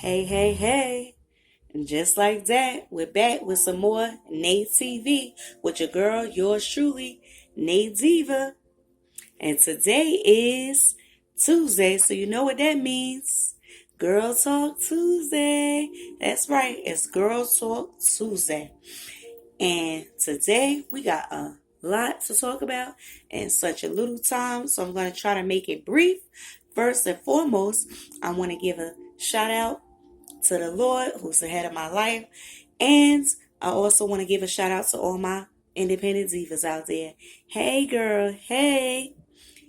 Hey, hey, hey. And just like that, we're back with some more NaeTv with your girl, yours truly, NaeDiva. And today is Tuesday, so you know what that means. Girl Talk Tuesday. That's right, it's Girl Talk Tuesday. And today we got a lot to talk about in such a little time, so I'm going to try to make it brief. First and foremost, I want to give a shout out to the Lord who's the head of my life. And I also want to give a shout out to all my independent divas out there. Hey girl, hey.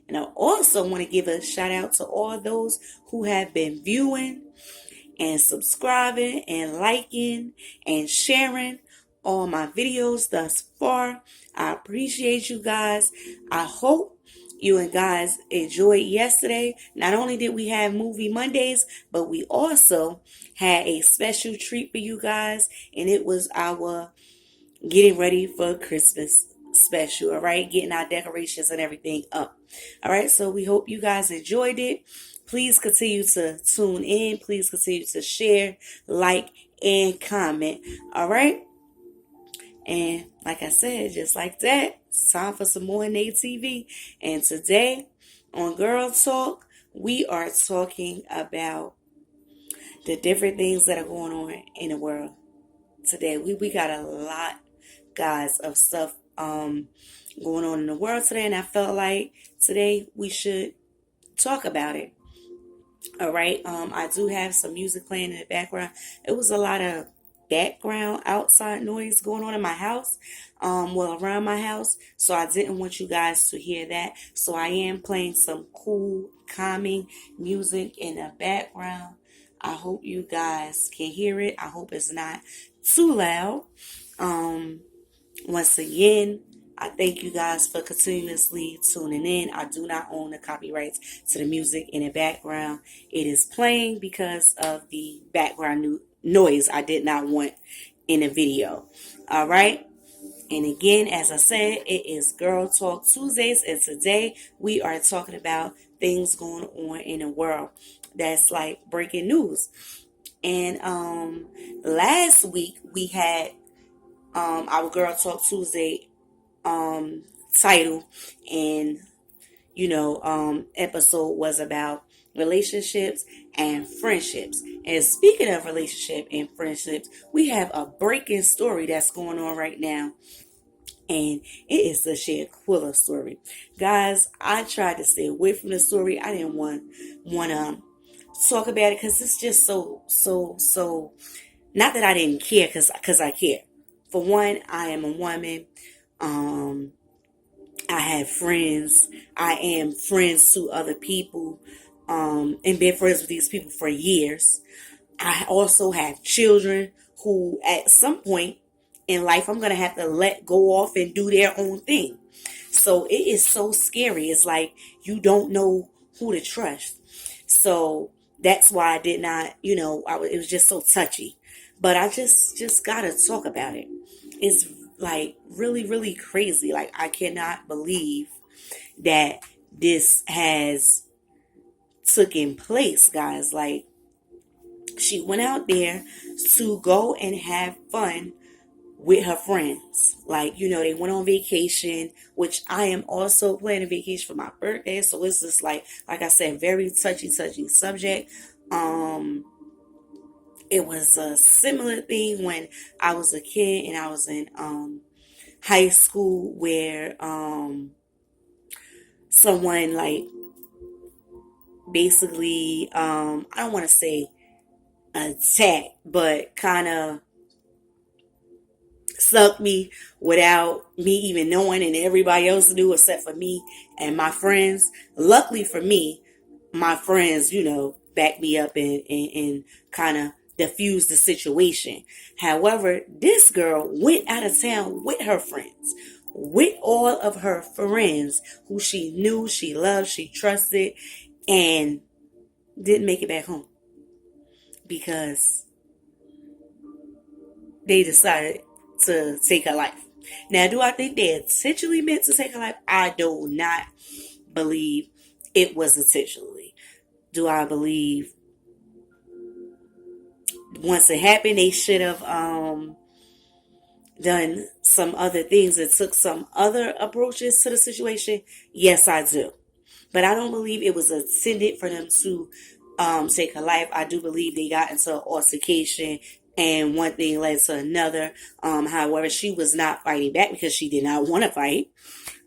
And I also want to give a shout out to all those who have been viewing and subscribing and liking and sharing all my videos thus far. I appreciate you guys. I hope you and guys enjoyed yesterday. Not only did we have movie Mondays, but we also had a special treat for you guys, and it was our getting ready for Christmas special. All right, getting our decorations and everything up. All right, so we hope you guys enjoyed it. Please continue to tune in. Please continue to share, like, and comment. All right. And like I said, just like that, it's time for some more NaeTv. And today on Girl Talk, we are talking about the different things that are going on in the world today. We got a lot, guys, of stuff going on in the world today, and I felt like today we should talk about it. All right. I do have some music playing in the background. It was a lot of background outside noise going on in my house, around my house. So I didn't want you guys to hear that. So I am playing some cool, calming music in the background. I hope you guys can hear it. I hope it's not too loud. Once again, I thank you guys for continuously tuning in. I do not own the copyrights to the music in the background. It is playing because of the background noise I did not want in the video. All right. And again, as I said, it is Girl Talk Tuesdays. And today we are talking about things going on in the world that's like breaking news. And last week we had our Girl Talk Tuesday title and episode was about relationships and friendships. And speaking of relationship and friendships, we have a breaking story that's going on right now, and it is the Shanquilla story. Guys, I tried to stay away from the story. I didn't want to talk about it because it's just so not that I didn't care, because I care. For one, I am a woman. I have friends. I am friends to other people, and been friends with these people for years. I also have children who at some point in life I'm going to have to let go off and do their own thing. So it is so scary. It's like you don't know who to trust. So that's why I did not, it was just so touchy. But I just got to talk about it. It's like really, really crazy. Like, I cannot believe that this has taken place, guys. Like, she went out there to go and have fun with her friends. Like, they went on vacation, which I am also planning vacation for my birthday. So it's just like I said, very touchy subject. It was a similar thing when I was a kid and I was in high school, where someone like basically I don't want to say attack, but kind of sucked me without me even knowing, and everybody else knew except for me and my friends. Luckily for me, my friends, backed me up and kind of diffuse the situation. However, this girl went out of town with her friends, with all of her friends who she knew, she loved, she trusted, and didn't make it back home because they decided to take her life. Now, do I think they intentionally meant to take her life? I do not believe it was intentionally. Do I believe once it happened, they should have done some other things and took some other approaches to the situation. Yes, I do. But I don't believe it was intended for them to take her life. I do believe they got into an altercation and one thing led to another. However, she was not fighting back because she did not want to fight.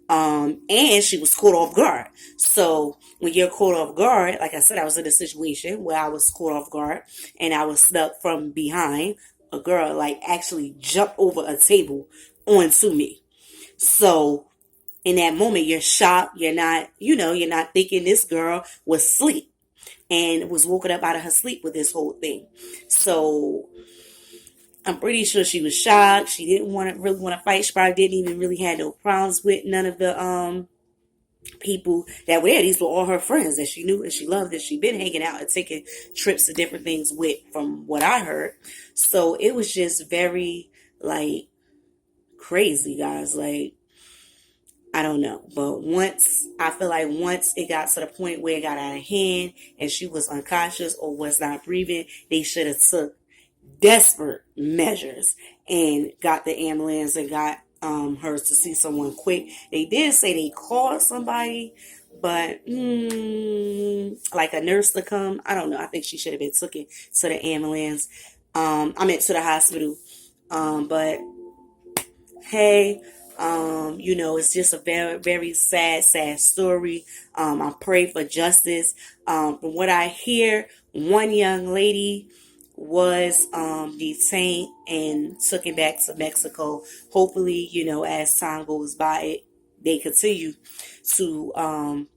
And she was caught off guard. So when you're caught off guard, like I said, I was in a situation where I was caught off guard and I was snuck from behind. A girl like actually jumped over a table onto me. So in that moment, you're shocked. You're not thinking this girl was asleep and was woken up out of her sleep with this whole thing. So I'm pretty sure she was shocked. She didn't really want to fight. She probably didn't even really have no problems with none of the people that were there. These were all her friends that she knew and she loved, that she'd been hanging out and taking trips to different things with, from what I heard. So it was just very like crazy, guys. Like, I don't know. But I feel like once it got to the point where it got out of hand and she was unconscious or was not breathing, they should have took desperate measures and got the ambulance and got her to see someone quick. They did say they called somebody, but like a nurse to come. I don't know. I think she should have been taken to the ambulance. I meant to the hospital. But hey, it's just a very, very sad, sad story. I pray for justice. From what I hear, one young lady was detained and taken back to Mexico. Hopefully, as time goes by, they continue to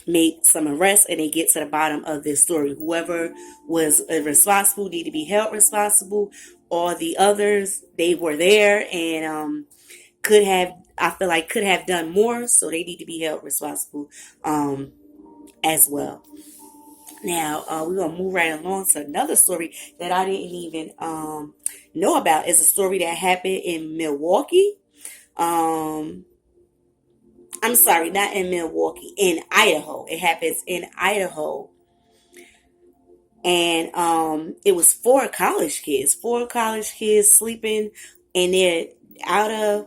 make some arrests and they get to the bottom of this story. Whoever was responsible need to be held responsible. All the others, they were there and could have done more, so they need to be held responsible as well. Now, we're going to move right along to another story that I didn't even know about. It's a story that happened in Milwaukee. I'm sorry, not in Milwaukee, in Idaho. It happens in Idaho. And it was four college kids sleeping in their outer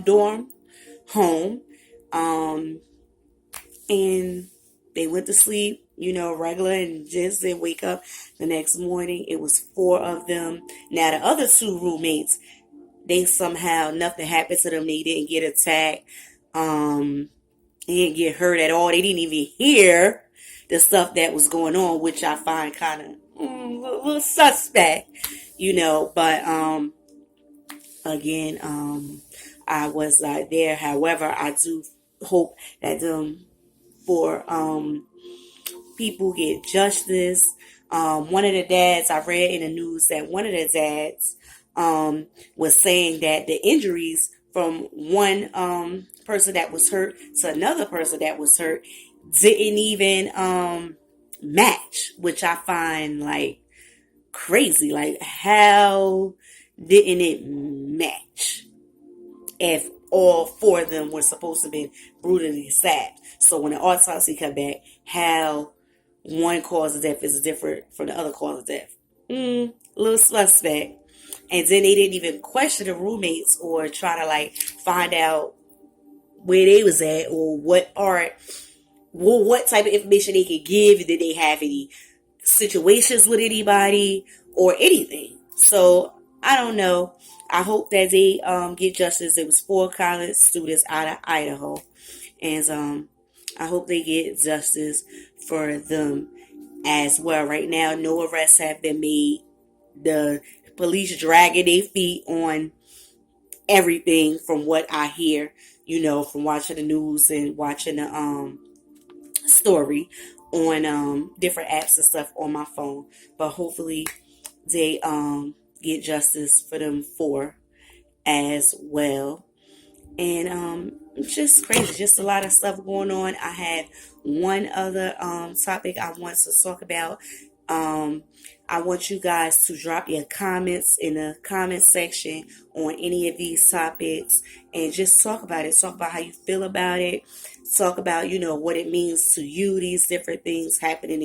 dorm home. And they went to sleep, regular, and just didn't wake up the next morning. It was four of them. Now, the other two roommates, they somehow, nothing happened to them. They didn't get attacked. They didn't get hurt at all. They didn't even hear the stuff that was going on, which I find kind of a little suspect, But, again, I was there. However, I do hope that for people get justice. One of the dads, I read in the news that one of the dads was saying that the injuries from one person that was hurt to another person that was hurt didn't even match, which I find like crazy. Like, how didn't it match if all four of them were supposed to have been brutally stabbed? So when the autopsy come back, how one cause of death is different from the other cause of death? Little suspect. And then they didn't even question the roommates or try to find out where they was at or what type of information they could give. Did they have any situations with anybody or anything? So I don't know. I hope that they get justice. It was four college students out of Idaho. And I hope they get justice for them as well. Right now, no arrests have been made. The police dragging their feet on everything from what I hear, from watching the news and watching the story on different apps and stuff on my phone. But hopefully they get justice for them four as well. And it's just crazy, just a lot of stuff going on. I had one other topic I want to talk about. I want you guys to drop your comments in the comment section on any of these topics and just talk about it. Talk about how you feel about it. Talk about, what it means to you, these different things happening